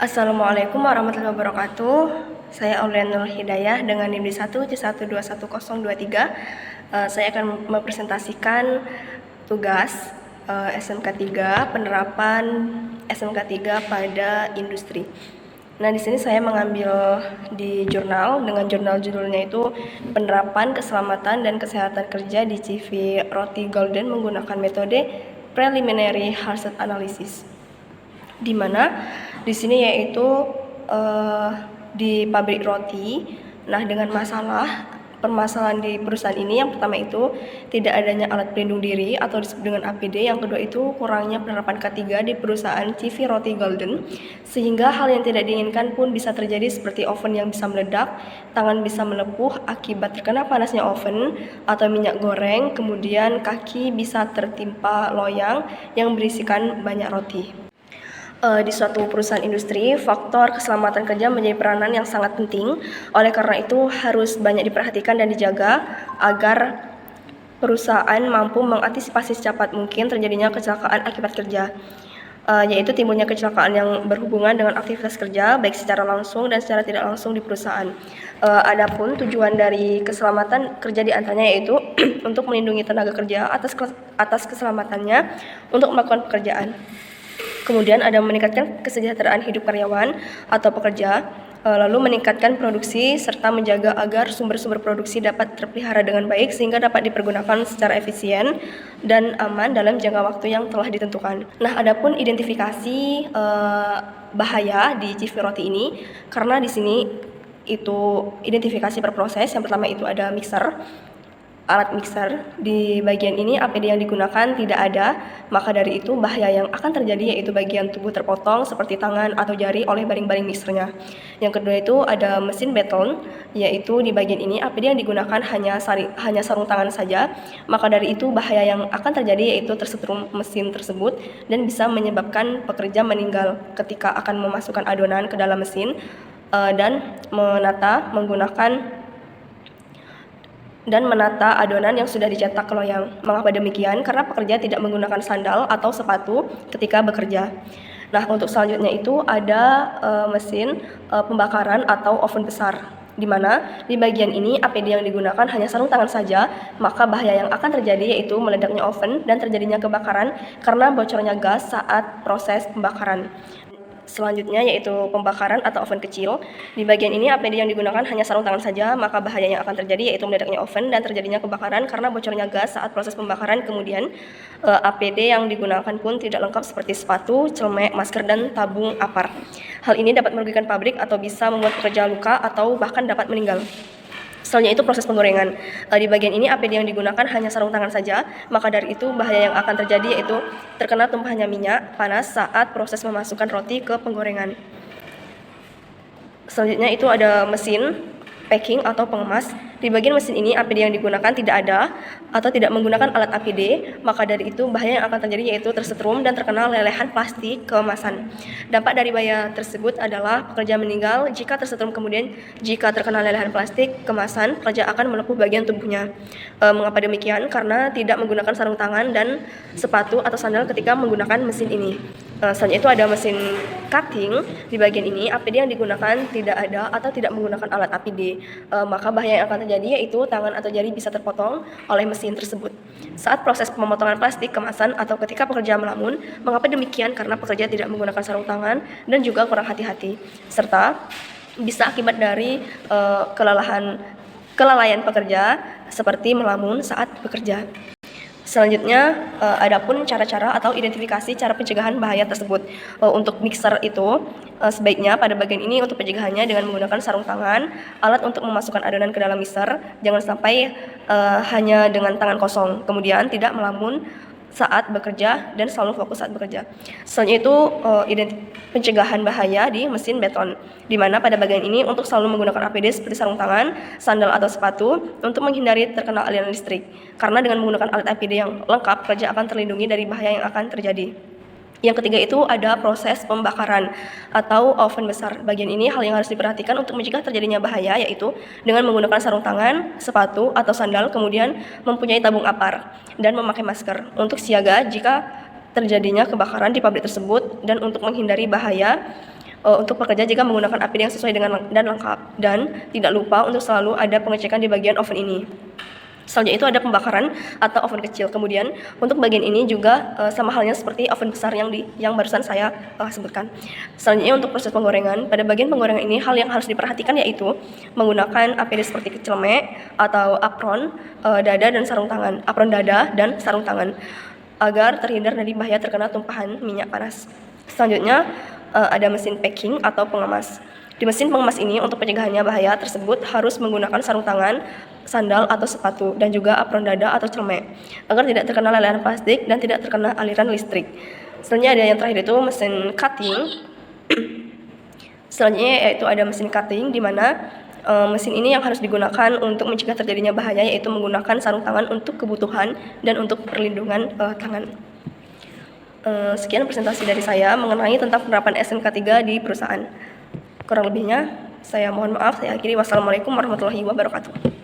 Assalamualaikum warahmatullahi wabarakatuh. Saya Aulianul Hidayah dengan NIM 1C1211023. Saya akan mempresentasikan tugas SMK 3, penerapan SMK 3 pada industri. Nah, di sini saya mengambil di jurnal dengan jurnal judulnya itu Penerapan Keselamatan dan Kesehatan Kerja di CV Roti Golden menggunakan metode Preliminary Hazard Analysis. Di mana di sini yaitu di pabrik roti. Nah, dengan permasalahan di perusahaan ini, yang pertama itu tidak adanya alat pelindung diri atau disebut dengan APD. Yang kedua itu kurangnya penerapan K3 di perusahaan CV Roti Golden, sehingga hal yang tidak diinginkan pun bisa terjadi seperti oven yang bisa meledak, tangan bisa melepuh akibat terkena panasnya oven atau minyak goreng, kemudian kaki bisa tertimpa loyang yang berisikan banyak roti. Di suatu perusahaan industri, faktor keselamatan kerja menjadi peranan yang sangat penting. Oleh karena itu, harus banyak diperhatikan dan dijaga agar perusahaan mampu mengantisipasi secepat mungkin terjadinya kecelakaan akibat kerja, yaitu timbulnya kecelakaan yang berhubungan dengan aktivitas kerja, baik secara langsung dan secara tidak langsung di perusahaan. Adapun tujuan dari keselamatan kerja diantaranya yaitu untuk melindungi tenaga kerja atas keselamatannya untuk melakukan pekerjaan. Kemudian ada meningkatkan kesejahteraan hidup karyawan atau pekerja, lalu meningkatkan produksi serta menjaga agar sumber-sumber produksi dapat terpelihara dengan baik sehingga dapat dipergunakan secara efisien dan aman dalam jangka waktu yang telah ditentukan. Nah, adapun identifikasi bahaya di CV roti ini, karena di sini itu identifikasi per proses. Yang pertama itu ada alat mixer. Di bagian ini APD yang digunakan tidak ada, maka dari itu bahaya yang akan terjadi yaitu bagian tubuh terpotong seperti tangan atau jari oleh baling-baling mixernya. Yang kedua itu ada mesin beton, yaitu di bagian ini APD yang digunakan hanya sarung tangan saja, maka dari itu bahaya yang akan terjadi yaitu tersetrum mesin tersebut dan bisa menyebabkan pekerja meninggal ketika akan memasukkan adonan ke dalam mesin dan menata adonan yang sudah dicetak ke loyang. Mengapa demikian? Karena pekerja tidak menggunakan sandal atau sepatu ketika bekerja. Nah, untuk selanjutnya itu ada mesin pembakaran atau oven besar, di mana di bagian ini APD yang digunakan hanya sarung tangan saja, maka bahaya yang akan terjadi yaitu meledaknya oven dan terjadinya kebakaran karena bocornya gas saat proses pembakaran. Selanjutnya yaitu pembakaran atau oven kecil. Di bagian ini APD yang digunakan hanya sarung tangan saja, maka bahaya yang akan terjadi yaitu meledaknya oven dan terjadinya kebakaran karena bocornya gas saat proses pembakaran. Kemudian APD yang digunakan pun tidak lengkap seperti sepatu, celemek, masker, dan tabung apar. Hal ini dapat merugikan pabrik atau bisa membuat pekerja luka atau bahkan dapat meninggal. Selanjutnya itu proses penggorengan. Di bagian ini APD yang digunakan hanya sarung tangan saja, maka dari itu bahaya yang akan terjadi yaitu terkena tumpahannya minyak panas saat proses memasukkan roti ke penggorengan. Selanjutnya itu ada mesin packing atau pengemas. Di bagian mesin ini APD yang digunakan tidak ada atau tidak menggunakan alat APD, maka dari itu bahaya yang akan terjadi yaitu tersetrum dan terkena lelehan plastik kemasan. Dampak dari bahaya tersebut adalah pekerja meninggal jika tersetrum, kemudian jika terkena lelehan plastik kemasan, pekerja akan melepuh bagian tubuhnya. Mengapa demikian? Karena tidak menggunakan sarung tangan dan sepatu atau sandal ketika menggunakan mesin ini. Selanjutnya itu ada mesin cutting. Di bagian ini APD yang digunakan tidak ada atau tidak menggunakan alat APD, maka bahaya yang akan terjadi yaitu tangan atau jari bisa terpotong oleh mesin tersebut saat proses pemotongan plastik kemasan atau ketika pekerja melamun. Mengapa demikian? Karena pekerja tidak menggunakan sarung tangan dan juga kurang hati-hati, serta bisa akibat dari kelalaian pekerja seperti melamun saat bekerja. Selanjutnya, adapun cara-cara atau identifikasi cara pencegahan bahaya tersebut. Untuk mixer itu, sebaiknya pada bagian ini untuk pencegahannya dengan menggunakan sarung tangan, alat untuk memasukkan adonan ke dalam mixer, jangan sampai hanya dengan tangan kosong, kemudian tidak melamun saat bekerja dan selalu fokus saat bekerja. Selanjutnya itu pencegahan bahaya di mesin beton, di mana pada bagian ini untuk selalu menggunakan APD seperti sarung tangan, sandal atau sepatu untuk menghindari terkena aliran listrik. Karena dengan menggunakan alat APD yang lengkap, pekerja akan terlindungi dari bahaya yang akan terjadi. Yang ketiga itu ada proses pembakaran atau oven besar. Bagian ini hal yang harus diperhatikan untuk mencegah terjadinya bahaya yaitu dengan menggunakan sarung tangan, sepatu atau sandal, kemudian mempunyai tabung apar dan memakai masker untuk siaga jika terjadinya kebakaran di pabrik tersebut dan untuk menghindari bahaya untuk pekerja jika menggunakan APD yang sesuai dengan dan lengkap, dan tidak lupa untuk selalu ada pengecekan di bagian oven ini. Selanjutnya itu ada pembakaran atau oven kecil. Kemudian untuk bagian ini juga sama halnya seperti oven besar yang barusan saya sebutkan. Selanjutnya untuk proses penggorengan, pada bagian penggorengan ini hal yang harus diperhatikan yaitu menggunakan APD seperti kecelemek atau apron dada dan sarung tangan, apron dada dan sarung tangan agar terhindar dari bahaya terkena tumpahan minyak panas. Selanjutnya ada mesin packing atau pengemas. Di mesin pengemas ini untuk pencegahannya bahaya tersebut harus menggunakan sarung tangan, sandal atau sepatu, dan juga apron dada atau celemek agar tidak terkena lelehan plastik dan tidak terkena aliran listrik. Selanjutnya ada yang terakhir itu mesin cutting. Selanjutnya yaitu ada mesin cutting, di mana mesin ini yang harus digunakan untuk mencegah terjadinya bahaya, yaitu menggunakan sarung tangan untuk kebutuhan dan untuk perlindungan tangan. Sekian presentasi dari saya mengenai tentang penerapan SMK 3 di perusahaan. Kurang lebihnya saya mohon maaf, saya akhiri. Wassalamualaikum warahmatullahi wabarakatuh.